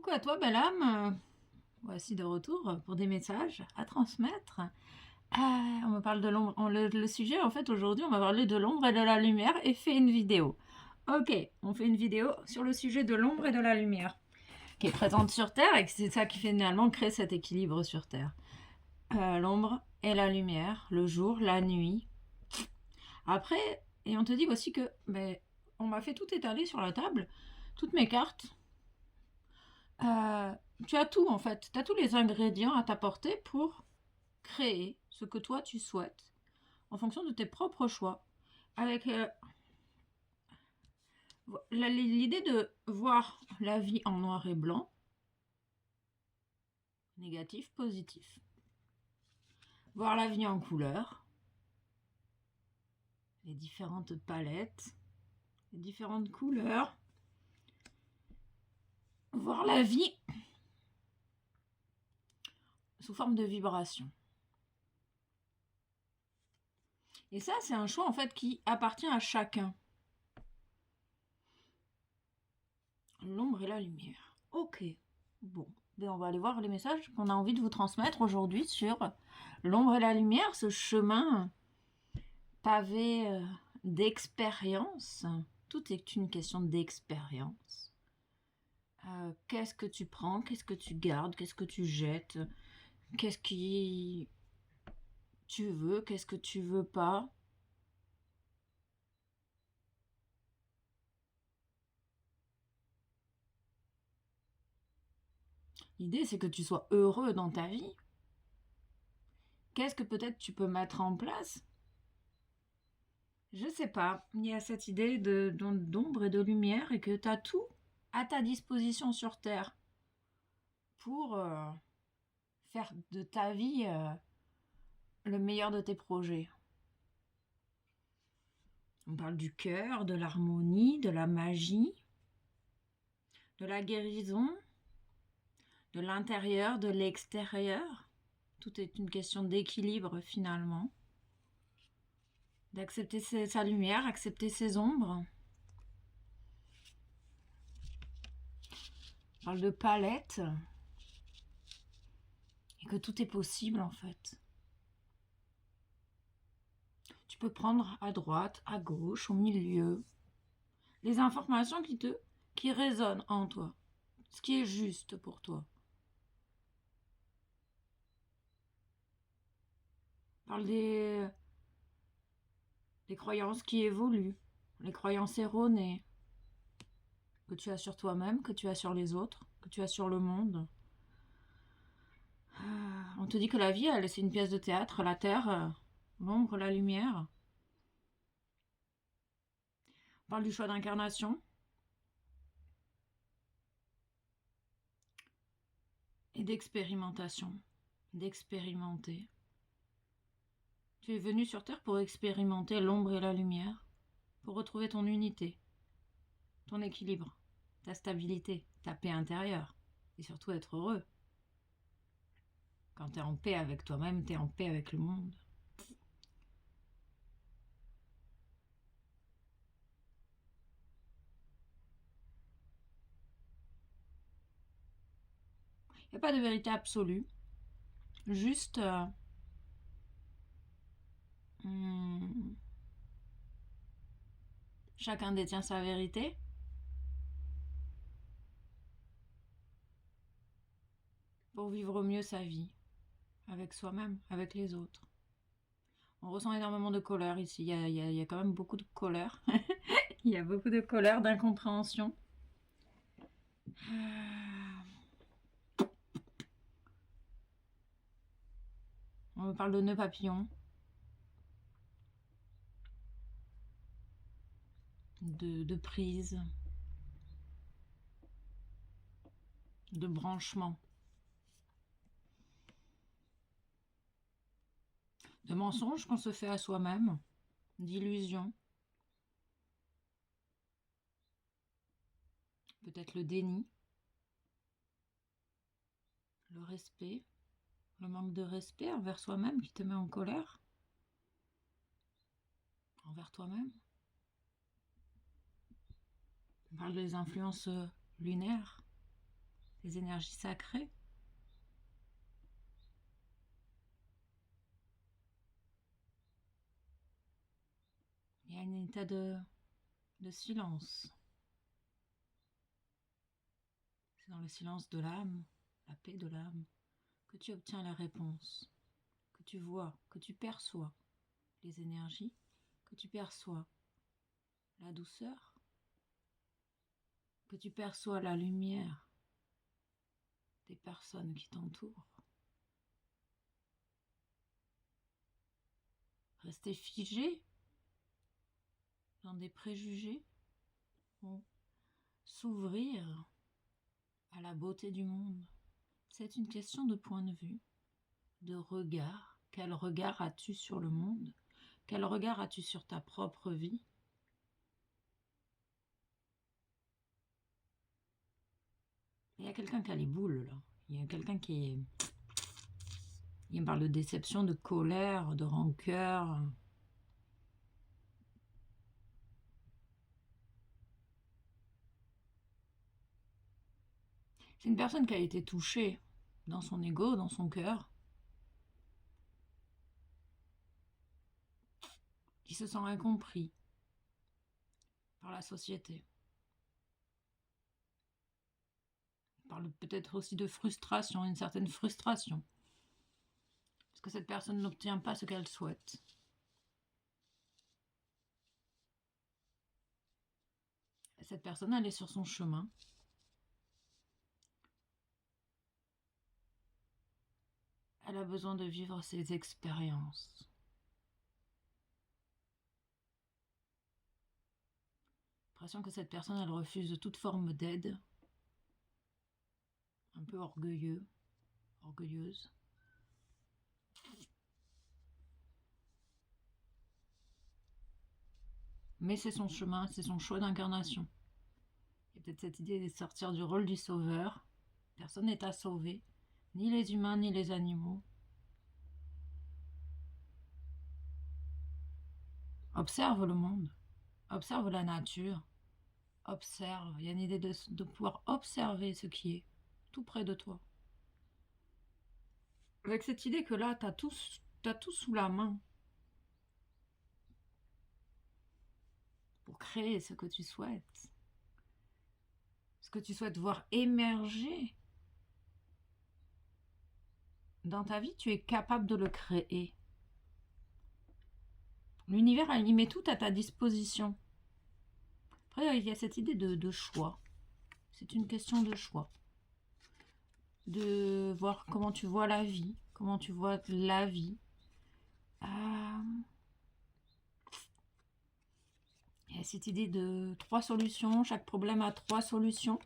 Coucou à toi, belle âme. Voici de retour pour des messages à transmettre. On me parle de l'ombre. Le sujet, en fait, aujourd'hui, on va parler de l'ombre et de la lumière et fait une vidéo. Ok, on fait une vidéo sur le sujet de l'ombre et de la lumière qui est présente sur Terre et c'est ça qui finalement crée cet équilibre sur Terre. L'ombre et la lumière, le jour, la nuit. Après, et on te dit aussi que on m'a fait tout étaler sur la table, toutes mes cartes. Euh, Tu as tout en fait, tu as tous les ingrédients à t'apporter pour créer ce que toi tu souhaites en fonction de tes propres choix. Avec l'idée de voir la vie en noir et blanc, négatif, positif. Voir la vie en couleur, les différentes palettes, les différentes couleurs. Voir la vie sous forme de vibration. Et ça, c'est un choix en fait qui appartient à chacun. L'ombre et la lumière. Ok, bon. On va aller voir les messages qu'on a envie de vous transmettre aujourd'hui sur l'ombre et la lumière, ce chemin pavé d'expérience. Tout est une question d'expérience. Qu'est-ce que tu prends, qu'est-ce que tu gardes, qu'est-ce que tu jettes, qu'est-ce qui tu veux, qu'est-ce que tu veux pas. L'idée, c'est que tu sois heureux dans ta vie. Qu'est-ce que peut-être tu peux mettre en place? Je sais pas. Il y a cette idée d'ombre et de lumière et que tu as tout à ta disposition sur Terre pour faire de ta vie le meilleur de tes projets. On parle du cœur, de l'harmonie, de la magie, de la guérison, de l'intérieur, de l'extérieur. Tout est une question d'équilibre finalement. D'accepter sa lumière, accepter ses ombres. On parle de palette. Et que tout est possible en fait. Tu peux prendre à droite, à gauche, au milieu, les informations qui résonnent en toi, ce qui est juste pour toi. On parle des croyances qui évoluent, les croyances erronées que tu as sur toi-même, que tu as sur les autres, que tu as sur le monde. On te dit que la vie, c'est une pièce de théâtre, la terre, l'ombre, la lumière. On parle du choix d'incarnation. Et d'expérimentation, d'expérimenter. Tu es venu sur Terre pour expérimenter l'ombre et la lumière, pour retrouver ton unité, ton équilibre, ta stabilité, ta paix intérieure, et surtout être heureux. Quand tu es en paix avec toi-même, tu es en paix avec le monde. Il n'y a pas de vérité absolue, juste chacun détient sa vérité. Pour vivre mieux sa vie, avec soi-même, avec les autres. On ressent énormément de colère ici, il y a quand même beaucoup de colère. Il y a beaucoup de colère, d'incompréhension. On parle de nœuds papillons, de prise, de branchement, de mensonges qu'on se fait à soi-même, d'illusions, peut-être le déni, le respect, le manque de respect envers soi-même qui te met en colère, envers toi-même. On parle des influences lunaires, les énergies sacrées. Il y a un état de silence. C'est dans le silence de l'âme, la paix de l'âme, que tu obtiens la réponse, que tu vois, que tu perçois les énergies, que tu perçois la douceur, que tu perçois la lumière des personnes qui t'entourent. Rester figé dans des préjugés ou s'ouvrir à la beauté du monde. C'est une question de point de vue, de regard. Quel regard as-tu sur le monde? Quel regard as-tu sur ta propre vie? Il y a quelqu'un qui a les boules, là. Il y a quelqu'un qui est... Il me parle de déception, de colère, de rancœur. C'est une personne qui a été touchée dans son ego, dans son cœur, qui se sent incompris par la société. Il parle peut-être aussi de frustration, une certaine frustration, parce que cette personne n'obtient pas ce qu'elle souhaite. Et cette personne, elle est sur son chemin. Elle a besoin de vivre ses expériences. J'ai l'impression que cette personne, elle refuse toute forme d'aide. Un peu orgueilleuse. Mais c'est son chemin, c'est son choix d'incarnation. Il y a peut-être cette idée de sortir du rôle du sauveur. Personne n'est à sauver, ni les humains, ni les animaux. Observe le monde, observe la nature, observe. Il y a une idée de pouvoir observer ce qui est tout près de toi. Avec cette idée que là, t'as tout sous la main pour créer ce que tu souhaites. Ce que tu souhaites voir émerger dans ta vie, tu es capable de le créer. L'univers, il met tout à ta disposition. Après, il y a cette idée de choix. C'est une question de choix. De voir comment tu vois la vie. Comment tu vois la vie. Il y a cette idée de 3 solutions. Chaque problème a 3 solutions.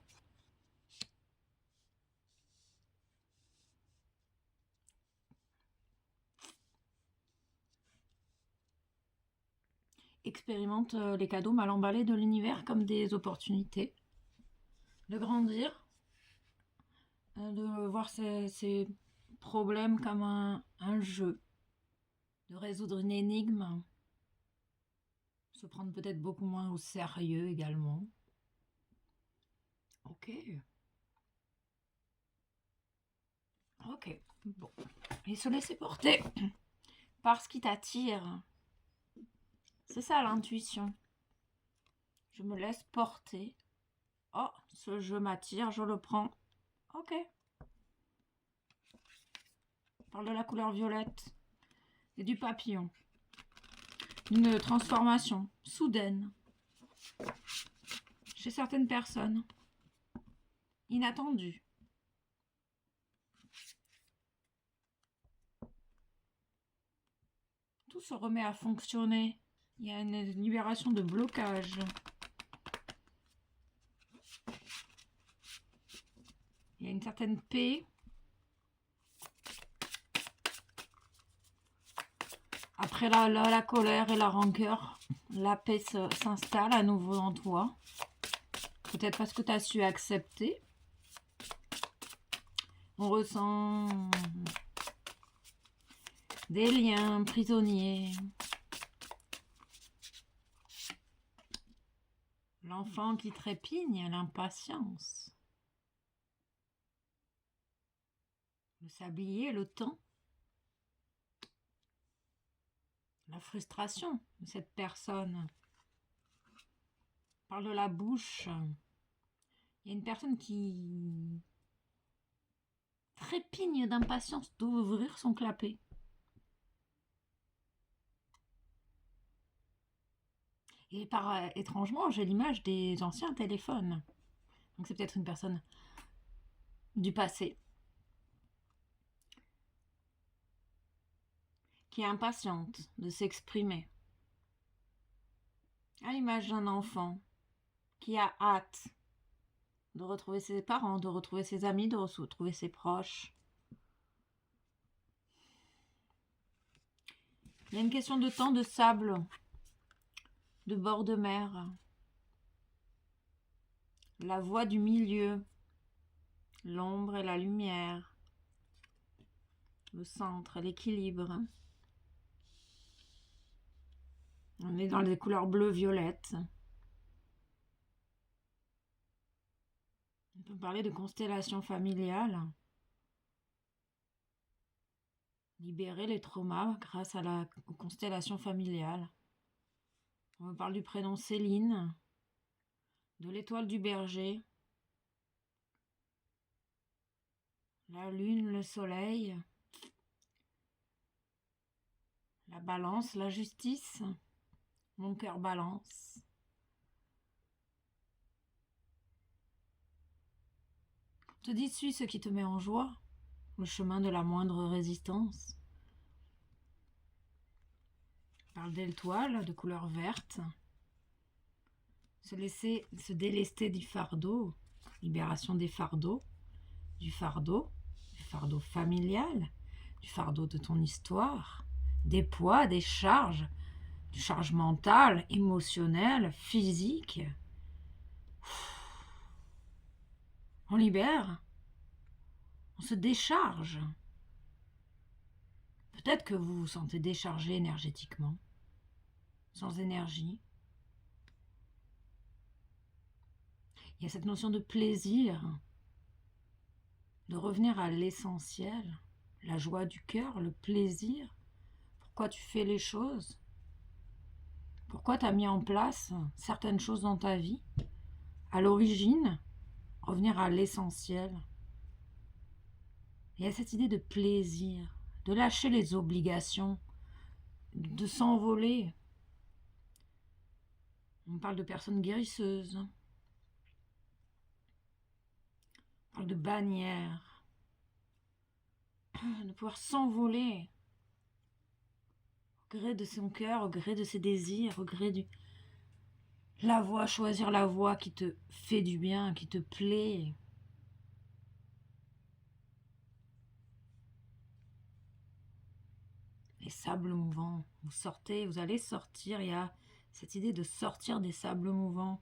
Expérimente les cadeaux mal emballés de l'univers comme des opportunités de grandir, de voir ces problèmes comme un jeu, de résoudre une énigme, se prendre peut-être beaucoup moins au sérieux également. Ok, bon. Et se laisser porter par ce qui t'attire. C'est ça l'intuition. Je me laisse porter. Oh, ce jeu m'attire, je le prends. Ok. On parle de la couleur violette et du papillon. Une transformation soudaine chez certaines personnes. Inattendue. Tout se remet à fonctionner. Il y a une libération de blocage. Il y a une certaine paix. Après la colère et la rancœur, la paix s'installe à nouveau en toi. Peut-être parce que tu as su accepter. On ressent des liens prisonniers. L'enfant qui trépigne, l'impatience. le sablier, le temps, la frustration de cette personne. On parle de la bouche. Il y a une personne qui trépigne d'impatience d'ouvrir son clapet. Et étrangement, j'ai l'image des anciens téléphones. Donc c'est peut-être une personne du passé qui est impatiente de s'exprimer. À l'image d'un enfant qui a hâte de retrouver ses parents, de retrouver ses amis, de retrouver ses proches. Il y a une question de temps, de sable, de bord de mer. La voie du milieu, l'ombre et la lumière, le centre, l'équilibre. On est dans les couleurs bleu-violette. On peut parler de constellation familiale. Libérer les traumas grâce à la constellation familiale. On me parle du prénom Céline, de l'étoile du berger, la lune, le soleil, la balance, la justice, mon cœur balance. On te dit, suis ce qui te met en joie, le chemin de la moindre résistance. On parle d'étoile de couleur verte. Se délester du fardeau, libération des fardeaux, du fardeau familial, du fardeau de ton histoire, des poids, des charges, du charge mentale, émotionnelle, physique. On libère, on se décharge. Peut-être que vous vous sentez déchargé énergétiquement, sans énergie. Il y a cette notion de plaisir, de revenir à l'essentiel, la joie du cœur, le plaisir. Pourquoi tu fais les choses? Pourquoi tu as mis en place certaines choses dans ta vie? À l'origine, revenir à l'essentiel. Il y a cette idée de plaisir, de lâcher les obligations, de s'envoler. On parle de personnes guérisseuses. On parle de bannières. De pouvoir s'envoler au gré de son cœur, au gré de ses désirs, au gré de la voie, choisir la voie qui te fait du bien, qui te plaît. Les sables mouvants, vous allez sortir, il y a cette idée de sortir des sables mouvants.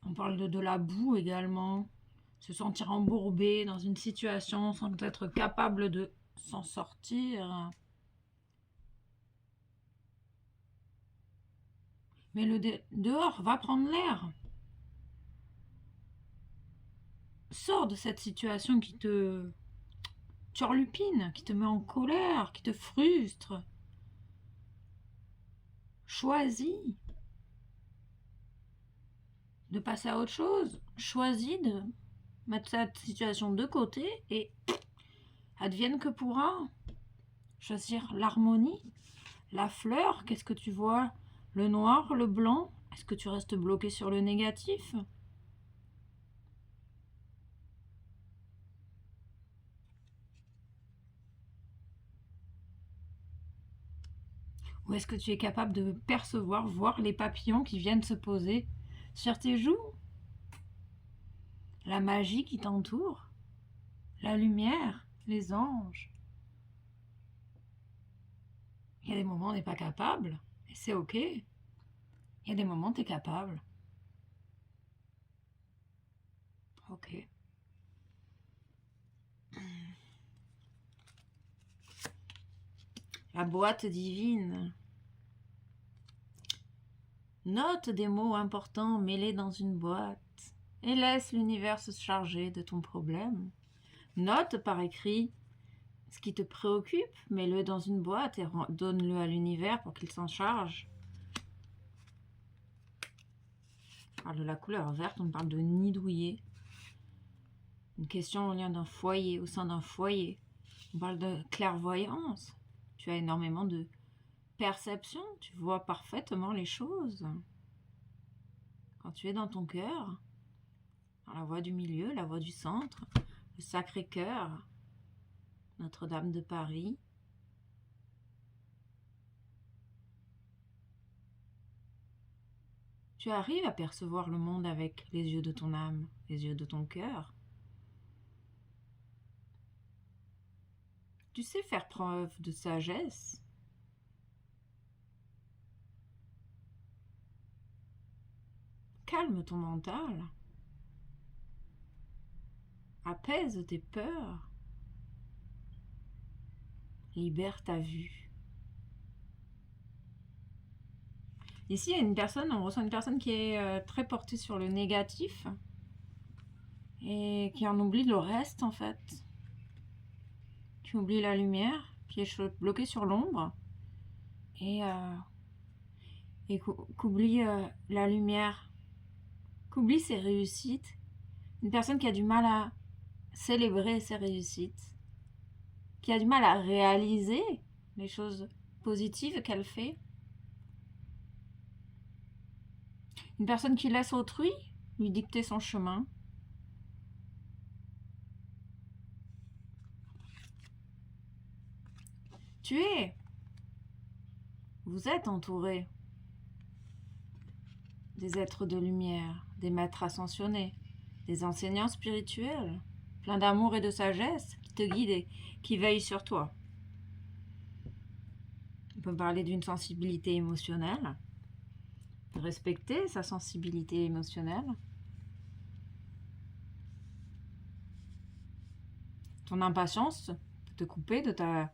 On parle de la boue également, se sentir embourbé dans une situation sans être capable de s'en sortir. Mais le dehors, va prendre l'air. Sors de cette situation qui te turlupine, qui te met en colère, qui te frustre. Choisis de passer à autre chose. Choisis de mettre cette situation de côté et advienne que pourra. Choisir l'harmonie, la fleur, qu'est-ce que tu vois? Le noir, le blanc? Est-ce que tu restes bloqué sur le négatif? Ou est-ce que tu es capable de percevoir, voir les papillons qui viennent se poser sur tes joues? La magie qui t'entoure? La lumière? Les anges? Il y a des moments où on n'est pas capable, et c'est ok. Il y a des moments où tu es capable. Ok. La boîte divine. Note des mots importants mêlés dans une boîte et laisse l'univers se charger de ton problème. Note par écrit Ce qui te préoccupe, mets-le dans une boîte et donne-le à l'univers pour qu'il s'en charge. On parle de la couleur verte, on parle de nid douillet. Une question au lien d'un foyer, au sein d'un foyer. On parle de clairvoyance. Tu as énormément de perception, tu vois parfaitement les choses. Quand tu es dans ton cœur, dans la voie du milieu, la voie du centre, le Sacré-Cœur, Notre-Dame de Paris, tu arrives à percevoir le monde avec les yeux de ton âme, les yeux de ton cœur. Tu sais faire preuve de sagesse. Calme ton mental. Apaise tes peurs. Libère ta vue. Ici, il y a une personne, on ressent une personne qui est très portée sur le négatif et qui en oublie le reste en fait. Qui oublie la lumière, qui est bloquée sur l'ombre et qu'oublie la lumière, qu'oublie ses réussites. Une personne qui a du mal à célébrer ses réussites, qui a du mal à réaliser les choses positives qu'elle fait. Une personne qui laisse autrui lui dicter son chemin. Vous êtes entouré des êtres de lumière, des maîtres ascensionnés, des enseignants spirituels, pleins d'amour et de sagesse, qui te guident et qui veillent sur toi. On peut parler d'une sensibilité émotionnelle, de respecter sa sensibilité émotionnelle. Ton impatience peut te couper de ta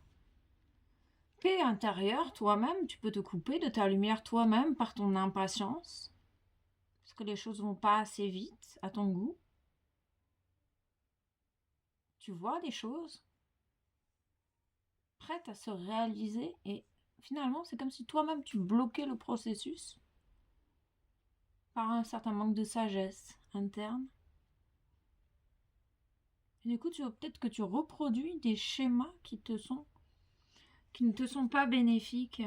paix intérieure toi-même, tu peux te couper de ta lumière toi-même par ton impatience, parce que les choses vont pas assez vite à ton goût. Tu vois des choses prêtes à se réaliser et finalement c'est comme si toi-même tu bloquais le processus par un certain manque de sagesse interne. Et du coup, peut-être que tu reproduis des schémas qui ne te sont pas bénéfiques.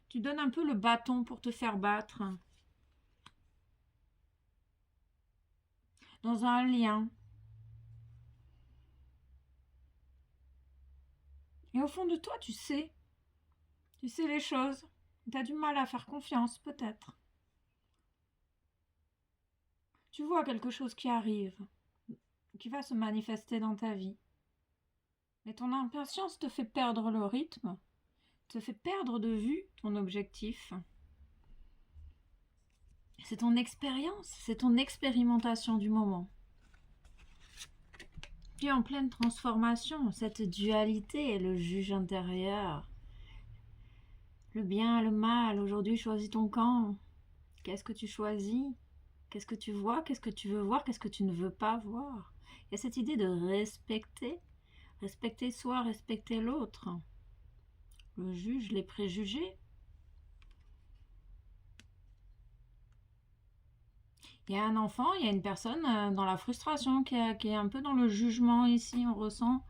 Tu donnes un peu le bâton pour te faire battre. Dans un lien. Et au fond de toi, tu sais les choses. Tu as du mal à faire confiance, peut-être. Tu vois quelque chose qui arrive, qui va se manifester dans ta vie. Mais ton impatience te fait perdre le rythme, te fait perdre de vue ton objectif. C'est ton expérience, c'est ton expérimentation du moment. Tu es en pleine transformation, cette dualité est le juge intérieur. Le bien, le mal, aujourd'hui choisis ton camp. Qu'est-ce que tu choisis? Qu'est-ce que tu vois? Qu'est-ce que tu veux voir? Qu'est-ce que tu ne veux pas voir? Il y a cette idée de respecter soi, respecter l'autre. Le juge, les préjugés. Il y a un enfant, il y a une personne dans la frustration qui est un peu dans le jugement ici. On ressent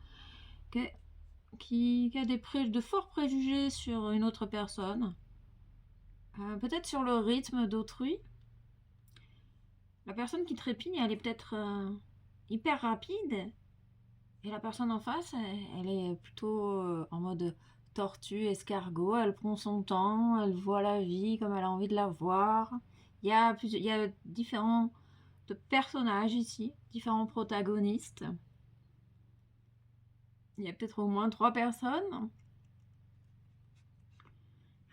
qui a de forts préjugés sur une autre personne. Peut-être sur le rythme d'autrui. La personne qui trépigne, elle est peut-être hyper rapide. Et la personne en face, elle est plutôt en mode tortue, escargot. Elle prend son temps, elle voit la vie comme elle a envie de la voir. Il y a différents personnages ici, différents protagonistes. Il y a peut-être au moins 3 personnes.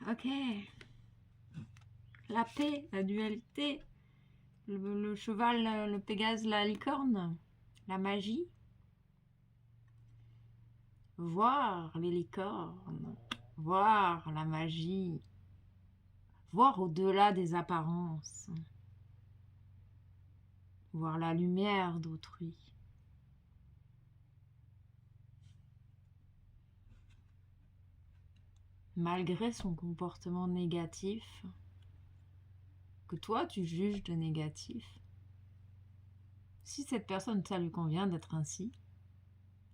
Ok. La paix, la dualité, le cheval, le Pégase, la licorne, la magie. Voir les licornes, voir la magie, voir au-delà des apparences, voir la lumière d'autrui. malgré son comportement négatif, que toi tu juges de négatif, si cette personne, ça lui convient d'être ainsi,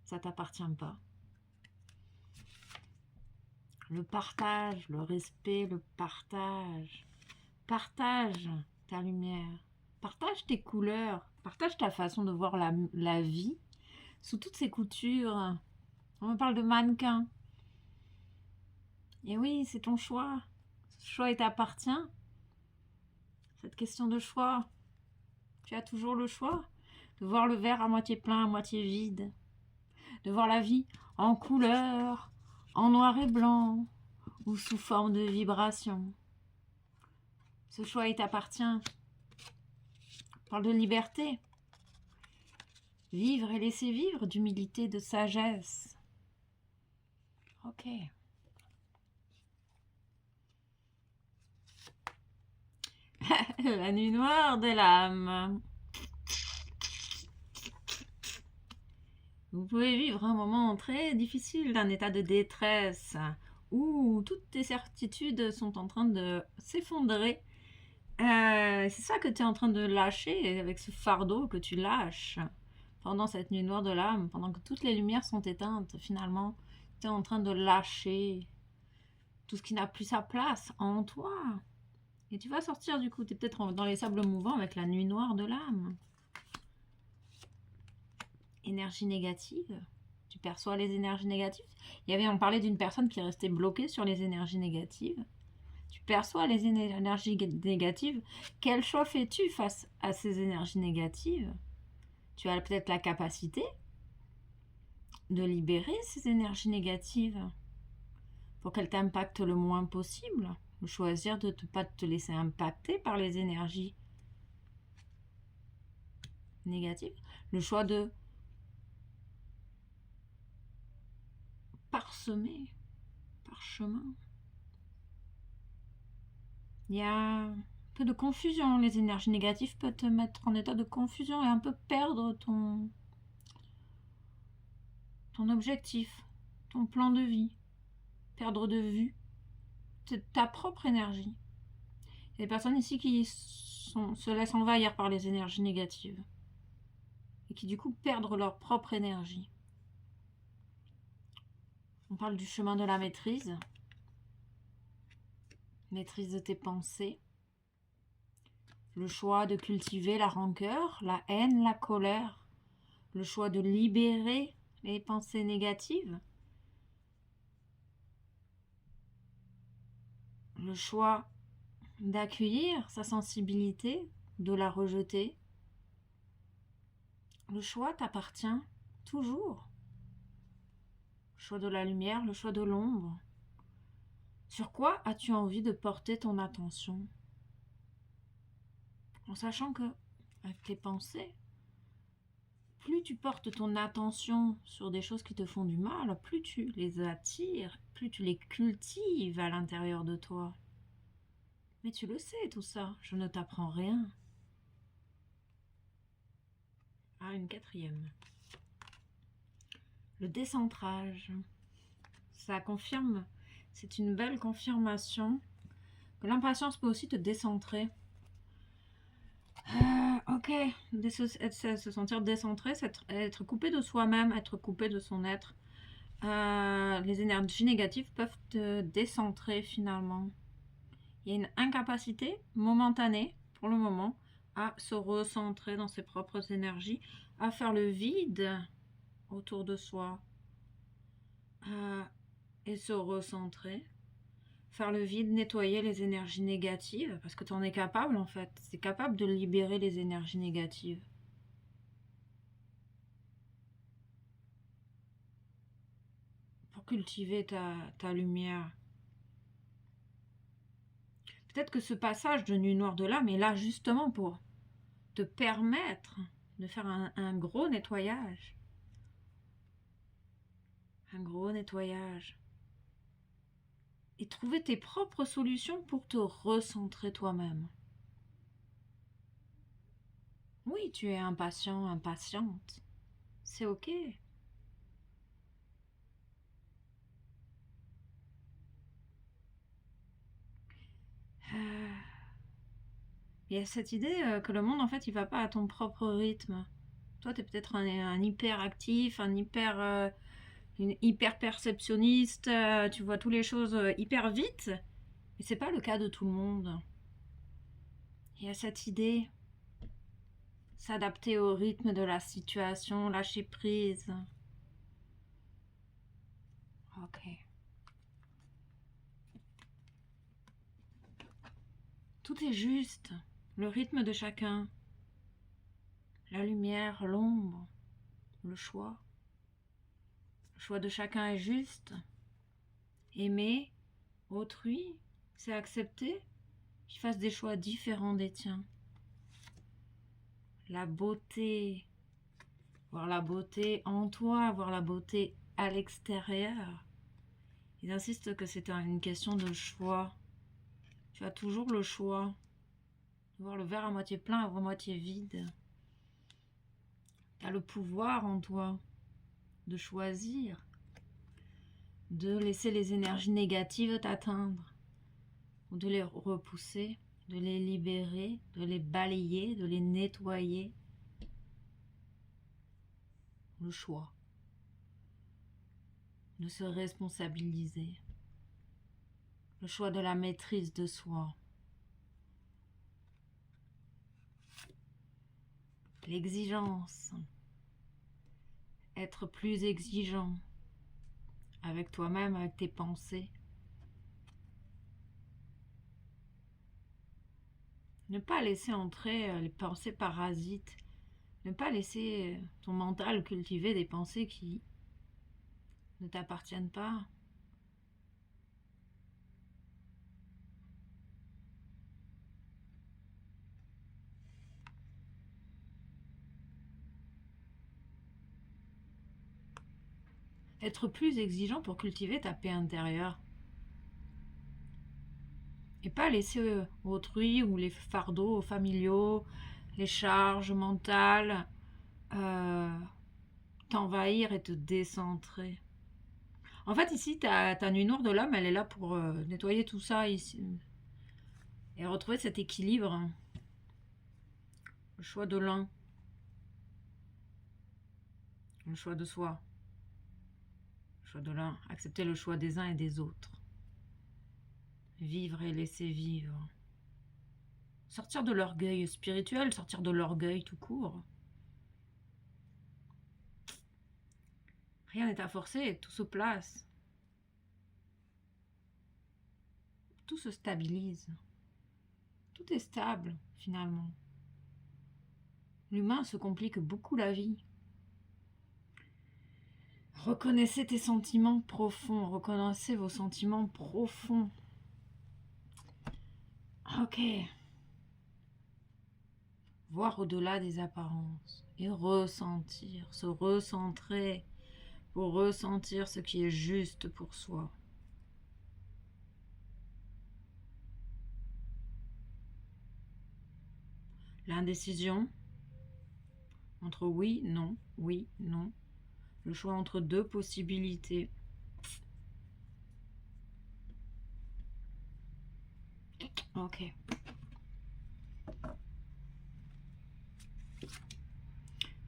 ça t'appartient pas. Le partage, le respect, le partage. Partage ta lumière, partage tes couleurs, partage ta façon de voir la vie sous toutes ses coutures. On me parle de mannequin. Et oui, c'est ton choix. Ce choix, il t'appartient. Cette question de choix, tu as toujours le choix de voir le verre à moitié plein, à moitié vide, de voir la vie en couleur, en noir et blanc, ou sous forme de vibration. Ce choix, il t'appartient. On parle de liberté. Vivre et laisser vivre, d'humilité, de sagesse. Ok. La nuit noire de l'âme. Vous pouvez vivre un moment très difficile d'un état de détresse où toutes tes certitudes sont en train de s'effondrer. C'est ça que tu es en train de lâcher avec ce fardeau que tu lâches pendant cette nuit noire de l'âme, pendant que toutes les lumières sont éteintes. Finalement, tu es en train de lâcher tout ce qui n'a plus sa place en toi. Et tu vas sortir du coup, tu es peut-être dans les sables mouvants avec la nuit noire de l'âme. Énergie négative. Tu perçois les énergies négatives. On parlait d'une personne qui restait bloquée sur les énergies négatives. Tu perçois les énergies négatives. Quel choix fais-tu face à ces énergies négatives? Tu as peut-être la capacité de libérer ces énergies négatives pour qu'elles t'impactent le moins possible. Choisir de ne pas te laisser impacter par les énergies négatives. Le choix de parchemin. Il y a un peu de confusion. Les énergies négatives peuvent te mettre en état de confusion et un peu perdre ton objectif, ton plan de vie. Perdre de vue ta propre énergie. Il y a des personnes ici qui se laissent envahir par les énergies négatives et qui du coup perdent leur propre énergie. On parle du chemin de la maîtrise. Maîtrise de tes pensées. Le choix de cultiver la rancœur, la haine, la colère. Le choix de libérer les pensées négatives. Le choix d'accueillir sa sensibilité, de la rejeter. Le choix t'appartient toujours. Le choix de la lumière, le choix de l'ombre. Sur quoi as-tu envie de porter ton attention? En sachant que, avec tes pensées, plus tu portes ton attention sur des choses qui te font du mal, plus tu les attires, plus tu les cultives à l'intérieur de toi. Mais tu le sais tout ça, je ne t'apprends rien. Ah, une quatrième. Le décentrage. Ça confirme, c'est une belle confirmation que l'impatience peut aussi te décentrer. Ok, se sentir décentré, c'est être coupé de soi-même, être coupé de son être. Les énergies négatives peuvent te décentrer finalement. Il y a une incapacité momentanée, pour le moment, à se recentrer dans ses propres énergies, à faire le vide autour de soi et se recentrer. Faire le vide, nettoyer les énergies négatives, parce que tu en es capable en fait. C'est capable de libérer les énergies négatives. Pour cultiver ta lumière. Peut-être que ce passage de nuit noire de l'âme est là justement pour te permettre de faire un gros nettoyage. Un gros nettoyage. Et trouver tes propres solutions pour te recentrer toi-même. Oui, tu es impatient, impatiente. C'est ok. Il y a cette idée que le monde, en fait, il va pas à ton propre rythme. Toi, tu es peut-être un hyper actif, une hyper perceptionniste, tu vois toutes les choses hyper vite, mais c'est pas le cas de tout le monde. Il y a cette idée, s'adapter au rythme de la situation, lâcher prise. Ok. Tout est juste, le rythme de chacun, la lumière, l'ombre, le choix. Le choix de chacun est juste. Aimer autrui, c'est accepter qu'il fasse des choix différents des tiens. La beauté, voir la beauté en toi, voir la beauté à l'extérieur. Ils insistent que c'est une question de choix. Tu as toujours le choix de voir le verre à moitié plein, à moitié vide. Tu as le pouvoir en toi de choisir, de laisser les énergies négatives t'atteindre, ou de les repousser, de les libérer, de les balayer, de les nettoyer. Le choix de se responsabiliser, le choix de la maîtrise de soi, l'exigence, être plus exigeant avec toi-même, avec tes pensées. Ne pas laisser entrer les pensées parasites, ne pas laisser ton mental cultiver des pensées qui ne t'appartiennent pas. Être plus exigeant pour cultiver ta paix intérieure. Et pas laisser autrui ou les fardeaux familiaux, les charges mentales t'envahir et te décentrer. En fait, ici, ta nuit noire de l'âme, elle est là pour nettoyer tout ça ici et retrouver cet équilibre. Le choix de l'un, le choix de soi, le choix de l'un, accepter le choix des uns et des autres. Vivre et laisser vivre. Sortir de l'orgueil spirituel, sortir de l'orgueil tout court. Rien n'est à forcer, tout se place. Tout se stabilise. Tout est stable, finalement. L'humain se complique beaucoup la vie. Reconnaissez tes sentiments profonds, reconnaissez vos sentiments profonds. Ok. Voir au-delà des apparences et ressentir, se recentrer pour ressentir ce qui est juste pour soi. L'indécision entre oui, non, oui, non. Le choix entre deux possibilités. Ok.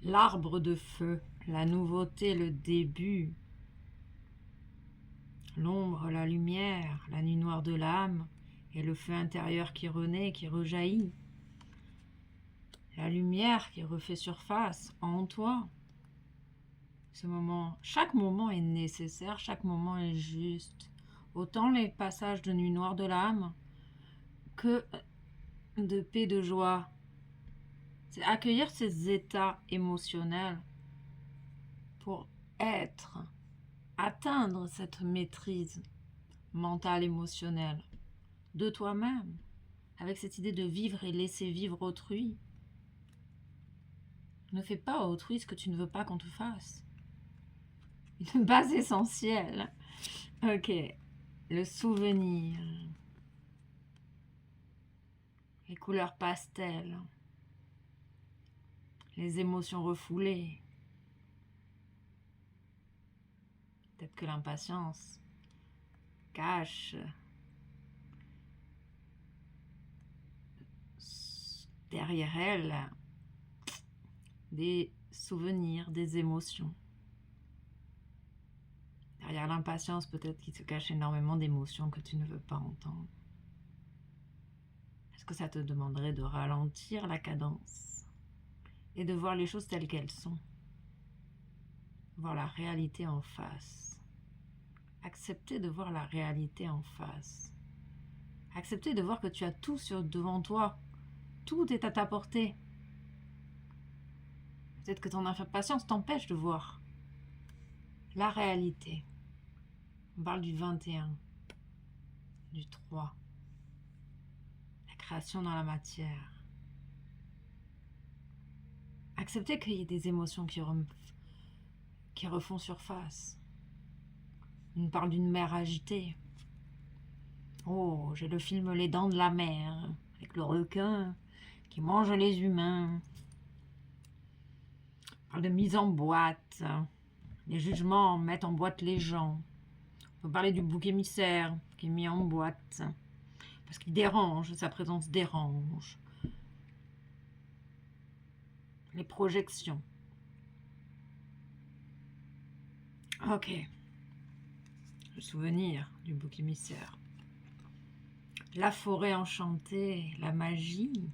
L'arbre de feu, la nouveauté, le début. L'ombre, la lumière, la nuit noire de l'âme et le feu intérieur qui renaît, qui rejaillit. La lumière qui refait surface en toi. Ce moment, chaque moment est nécessaire, chaque moment est juste. Autant les passages de nuit noire de l'âme que de paix, de joie. C'est accueillir ces états émotionnels pour être, atteindre cette maîtrise mentale, émotionnelle de toi-même, avec cette idée de vivre et laisser vivre autrui. Ne fais pas à autrui ce que tu ne veux pas qu'on te fasse. Une base essentielle. Ok. Le souvenir. Les couleurs pastel. Les émotions refoulées. Peut-être que l'impatience cache derrière elle, des souvenirs, des émotions. Derrière l'impatience, peut-être qu'il se cache énormément d'émotions que tu ne veux pas entendre. Est-ce que ça te demanderait de ralentir la cadence et de voir les choses telles qu'elles sont? Voir la réalité en face. Accepter de voir la réalité en face. Accepter de voir que tu as tout devant toi. Tout est à ta portée. Peut-être que ton impatience t'empêche de voir la réalité. On parle du 21, du 3, la création dans la matière. Accepter qu'il y ait des émotions qui refont surface. On parle d'une mer agitée. Oh, j'ai le film Les Dents de la Mer, avec le requin qui mange les humains. On parle de mise en boîte. Les jugements mettent en boîte les gens. On peut parler du bouc émissaire qui est mis en boîte parce qu'il dérange, sa présence dérange. Les projections. Ok. Le souvenir du bouc émissaire. La forêt enchantée, la magie.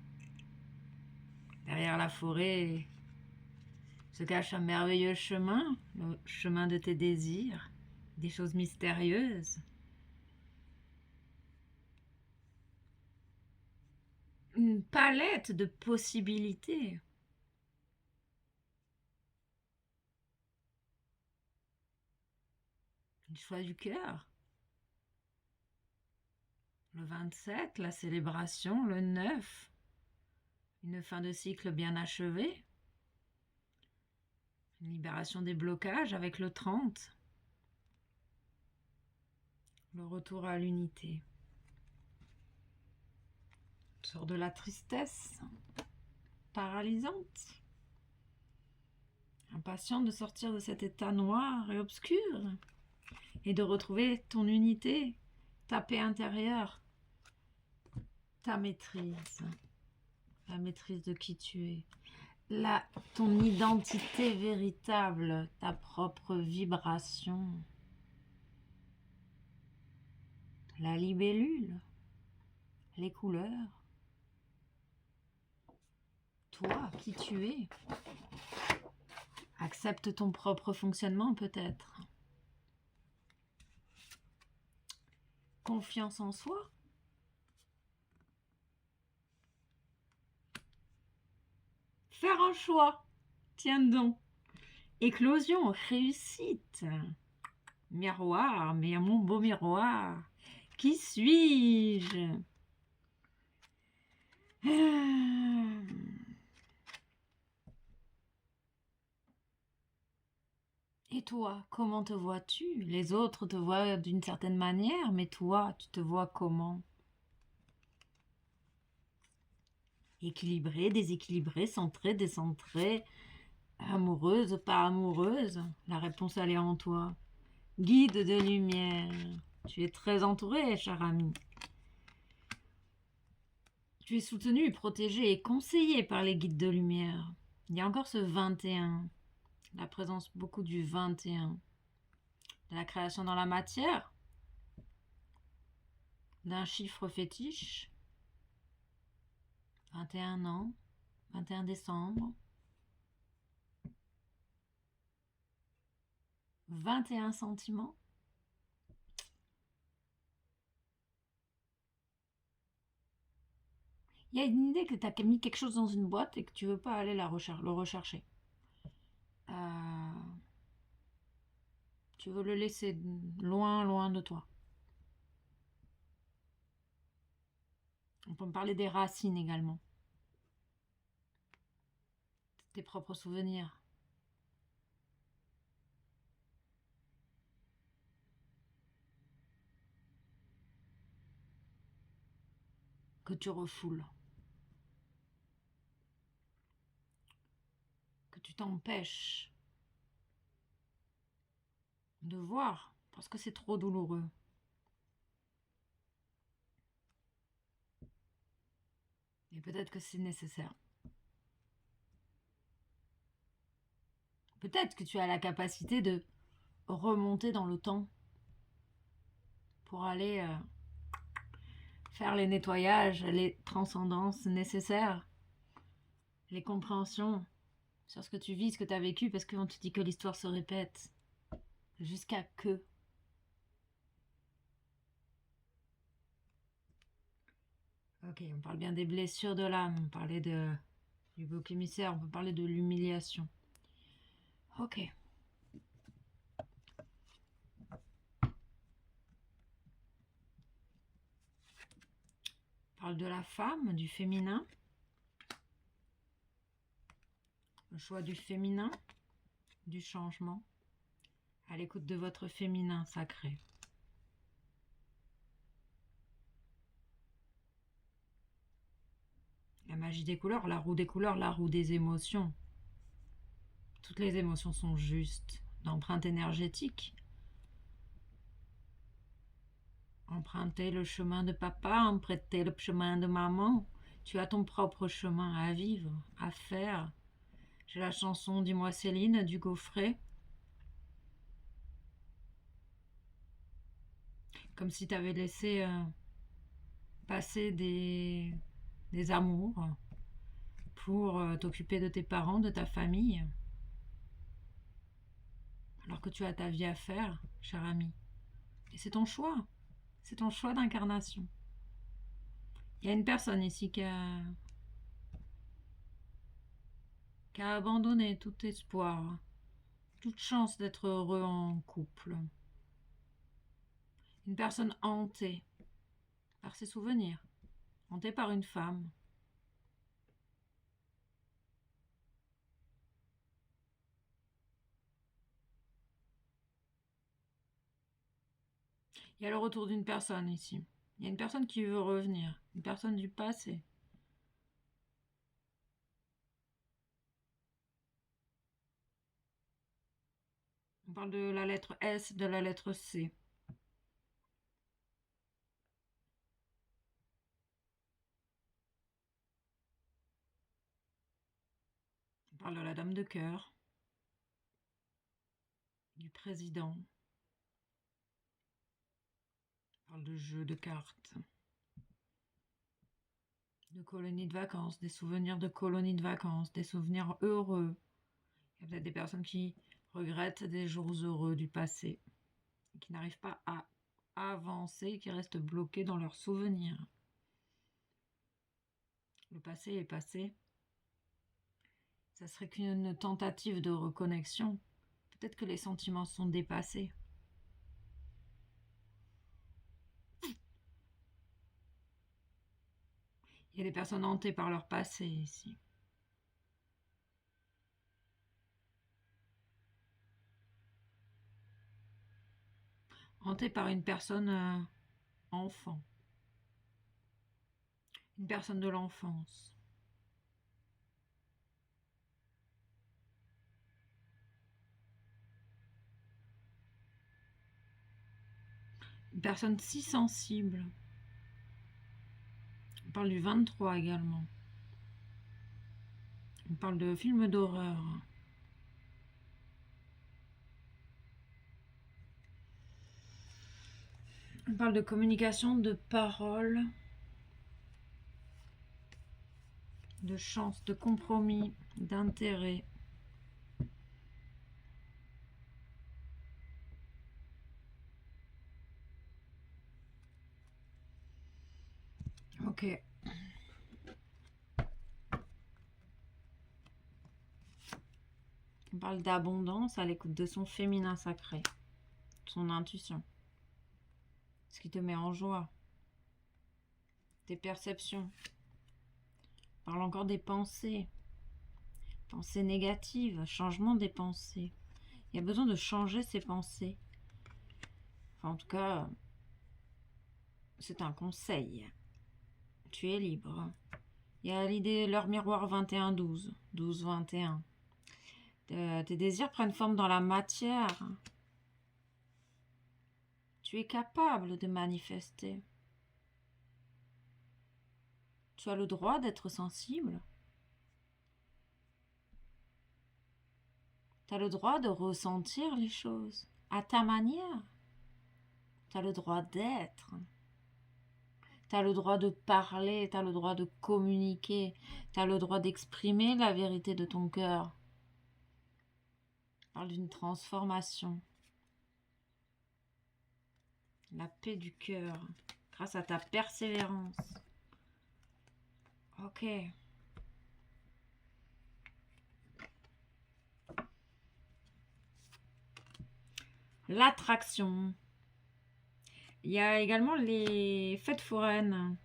Derrière la forêt se cache un merveilleux chemin, le chemin de tes désirs, des choses mystérieuses. Une palette de possibilités. Le choix du cœur. Le 27, la célébration. Le 9, une fin de cycle bien achevée. Une libération des blocages avec le 30. Le retour à l'unité. Sort de la tristesse paralysante. Impatient de sortir de cet état noir et obscur et de retrouver ton unité, ta paix intérieure, ta maîtrise, la maîtrise de qui tu es, ton identité véritable, ta propre vibration, la libellule, les couleurs, toi, qui tu es. Accepte ton propre fonctionnement peut-être. Confiance en soi. Faire un choix. Tiens donc. Éclosion, réussite. Miroir, mais mon beau miroir. Qui suis-je? Et toi, comment te vois-tu? Les autres te voient d'une certaine manière, mais toi, tu te vois comment? Équilibrée, déséquilibrée, centrée, décentrée, amoureuse, pas amoureuse? La réponse, elle est en toi. Guide de lumière. Tu es très entouré, cher ami. Tu es soutenu, protégé et conseillé par les guides de lumière. Il y a encore ce 21. La présence beaucoup du 21. De la création dans la matière. D'un chiffre fétiche. 21 ans. 21 décembre. 21 sentiments. Il y a une idée que tu as mis quelque chose dans une boîte et que tu veux pas aller le rechercher. Tu veux le laisser loin, loin de toi. On peut me parler des racines également. Tes propres souvenirs. Que tu refoules. Que tu t'empêches de voir parce que c'est trop douloureux. Et peut-être que c'est nécessaire. Peut-être que tu as la capacité de remonter dans le temps pour aller faire les nettoyages, les transcendances nécessaires, les compréhensions sur ce que tu vis, ce que tu as vécu, parce qu'on te dit que l'histoire se répète. Jusqu'à que. Ok, on parle bien des blessures de l'âme, on parlait du bouc émissaire, on peut parler de l'humiliation. Ok. On parle de la femme, du féminin. Le choix du féminin, du changement. À l'écoute de votre féminin sacré. La magie des couleurs, la roue des émotions. Toutes les émotions sont justes, d'empreinte énergétique. Emprunter le chemin de papa, emprunter le chemin de maman. Tu as ton propre chemin à vivre, à faire. J'ai la chanson Dis-moi Céline du Gaufret. Comme si tu avais laissé passer des amours pour t'occuper de tes parents, de ta famille. Alors que tu as ta vie à faire, cher ami. Et c'est ton choix. C'est ton choix d'incarnation. Il y a une personne ici qui a abandonné tout espoir, toute chance d'être heureux en couple. Une personne hantée par ses souvenirs, hantée par une femme. Il y a le retour d'une personne ici. Il y a une personne qui veut revenir, une personne du passé. On parle de la lettre S, de la lettre C. On parle de la dame de cœur, du président. On parle de jeu de cartes, de colonies de vacances, des souvenirs de colonies de vacances, des souvenirs heureux. Il y a peut-être des personnes qui regrettent des jours heureux du passé, qui n'arrivent pas à avancer, qui restent bloqués dans leurs souvenirs. Le passé est passé. Ça serait qu'une tentative de reconnexion. Peut-être que les sentiments sont dépassés. Il y a des personnes hantées par leur passé ici. Hantées par une personne enfant. Une personne de l'enfance. Une personne si sensible. On parle du 23 également. On parle de films d'horreur. On parle de communication, de paroles, de chance, de compromis, d'intérêt. Ok. On parle d'abondance à l'écoute de son féminin sacré, son intuition. Ce qui te met en joie. Tes perceptions. On parle encore des pensées. Pensées négatives, changement des pensées. Il y a besoin de changer ses pensées. Enfin, en tout cas, c'est un conseil. Tu es libre. Il y a l'idée, leur miroir 21-12, 12-21. Tes désirs prennent forme dans la matière. Tu es capable de manifester. Tu as le droit d'être sensible. Tu as le droit de ressentir les choses à ta manière. Tu as le droit d'être. Tu as le droit de parler, tu as le droit de communiquer, tu as le droit d'exprimer la vérité de ton cœur. On parle d'une transformation. La paix du cœur, grâce à ta persévérance. Ok. L'attraction. Il y a également les fêtes foraines.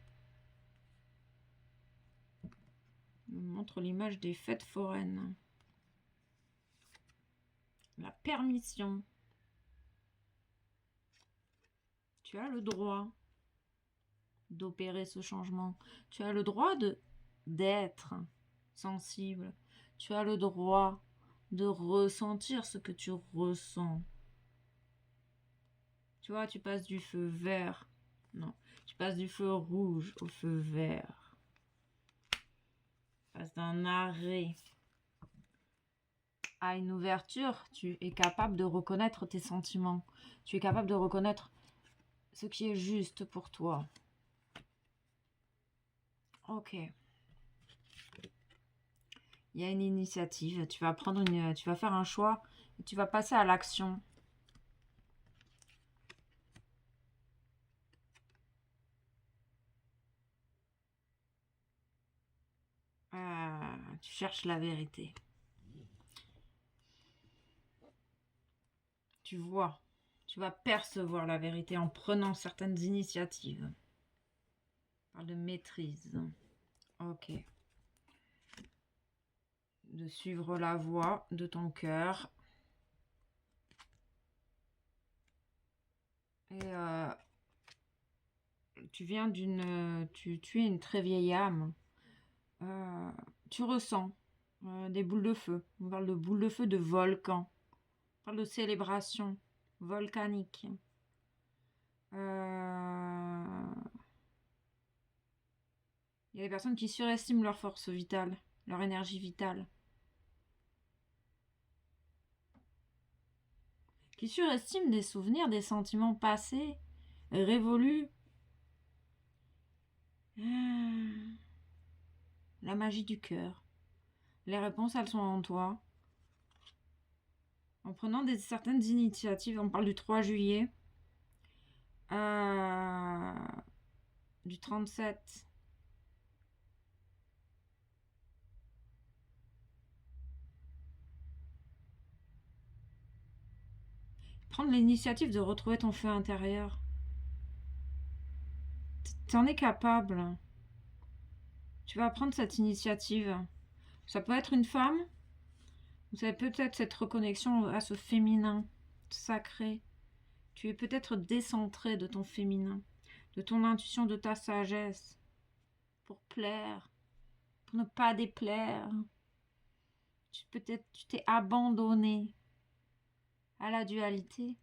On montre l'image des fêtes foraines. La permission. Tu as le droit d'opérer ce changement. Tu as le droit d'être sensible. Tu as le droit de ressentir ce que tu ressens. Tu vois, tu passes du feu vert. Non, tu passes du feu rouge au feu vert. Tu passes d'un arrêt à une ouverture. Tu es capable de reconnaître tes sentiments. Tu es capable de reconnaître ce qui est juste pour toi. Ok. Il y a une initiative. Tu vas faire un choix et tu vas passer à l'action. Tu cherches la vérité. Tu vois, tu vas percevoir la vérité en prenant certaines initiatives. On parle de maîtrise. Ok. De suivre la voie de ton cœur. Et tu viens tu es une très vieille âme. Tu ressens des boules de feu. On parle de boules de feu de volcan. On parle de célébration volcanique. Il y a des personnes qui surestiment leur force vitale, leur énergie vitale. Qui surestiment des souvenirs, des sentiments passés, révolus. La magie du cœur. Les réponses, elles sont en toi. En prenant certaines initiatives, on parle du 3 juillet, du 37. Prendre l'initiative de retrouver ton feu intérieur. Tu en es capable. Tu vas prendre cette initiative. Ça peut être une femme. Vous avez peut-être cette reconnexion à ce féminin sacré. Tu es peut-être décentré de ton féminin, de ton intuition, de ta sagesse, pour plaire, pour ne pas déplaire. Peut-être tu t'es abandonné à la dualité.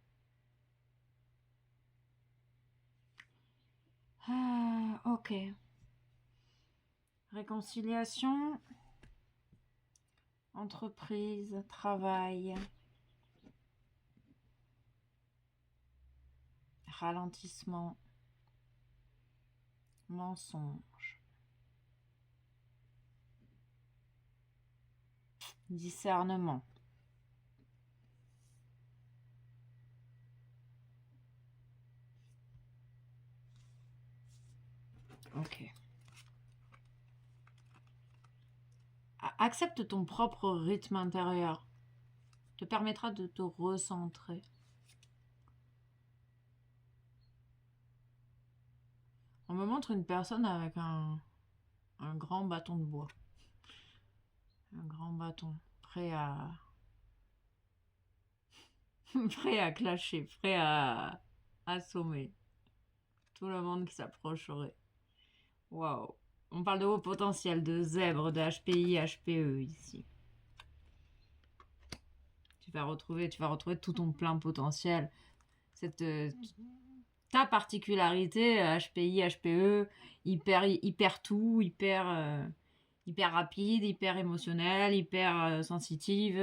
Ok. Réconciliation, entreprise, travail, ralentissement, mensonge, discernement. Ok. Accepte ton propre rythme intérieur. Te permettra de te recentrer. On me montre une personne avec un grand bâton de bois. Un grand bâton, prêt à prêt à clasher, prêt à assommer tout le monde qui s'approcherait. Waouh. On parle de haut potentiel, de zèbre, de HPI, HPE ici. Tu vas retrouver tout ton plein potentiel. ta particularité, HPI, HPE, hyper tout, hyper rapide, hyper émotionnel, hyper sensitive,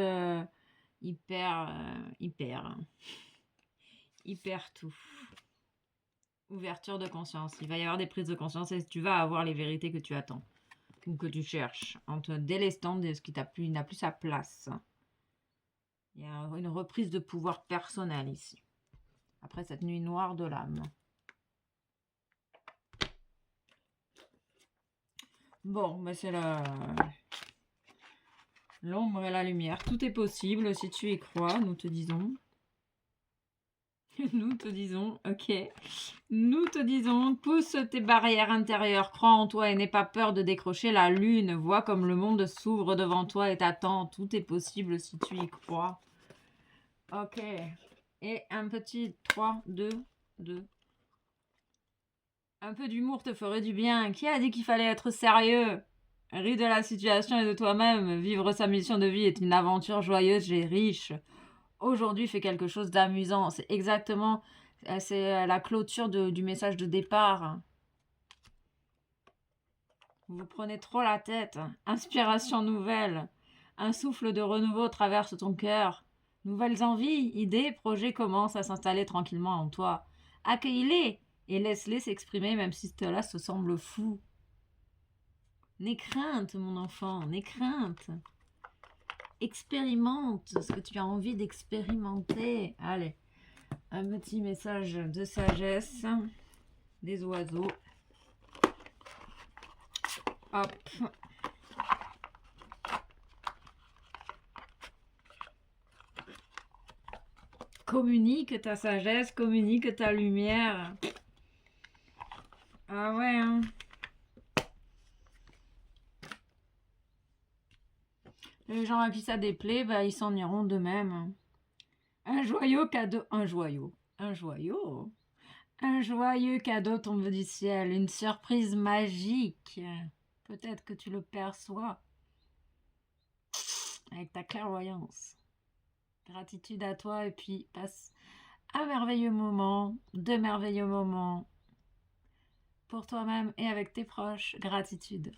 hyper tout. Ouverture de conscience. Il va y avoir des prises de conscience et tu vas avoir les vérités que tu attends ou que tu cherches en te délestant de ce qui n'a plus sa place. Il y a une reprise de pouvoir personnel ici. Après cette nuit noire de l'âme. Bon, ben c'est l'ombre et la lumière. Tout est possible si tu y crois, nous te disons. Nous te disons, ok. Nous te disons, pousse tes barrières intérieures, crois en toi et n'aie pas peur de décrocher la lune. Vois comme le monde s'ouvre devant toi et t'attend. Tout est possible si tu y crois. Ok. Et un petit 3, 2, 2. Un peu d'humour te ferait du bien. Qui a dit qu'il fallait être sérieux? Ris de la situation et de toi-même. Vivre sa mission de vie est une aventure joyeuse et riche. Aujourd'hui, fais quelque chose d'amusant. C'est exactement... C'est la clôture du message de départ. Vous prenez trop la tête. Inspiration nouvelle. Un souffle de renouveau traverse ton cœur. Nouvelles envies, idées, projets commencent à s'installer tranquillement en toi. Accueille-les et laisse-les s'exprimer même si cela te semble fou. N'aie crainte, mon enfant, n'aie crainte. Expérimente ce que tu as envie d'expérimenter. Allez, un petit message de sagesse des oiseaux. Hop. Communique ta sagesse, communique ta lumière. Ah ouais, hein. Les gens à qui ça déplaît, bah, ils s'en iront d'eux-mêmes. Un joyeux cadeau, un joyeux cadeau tombe du ciel, une surprise magique. Peut-être que tu le perçois avec ta clairvoyance. Gratitude à toi et puis passe un merveilleux moment, 2 merveilleux moments pour toi-même et avec tes proches. Gratitude.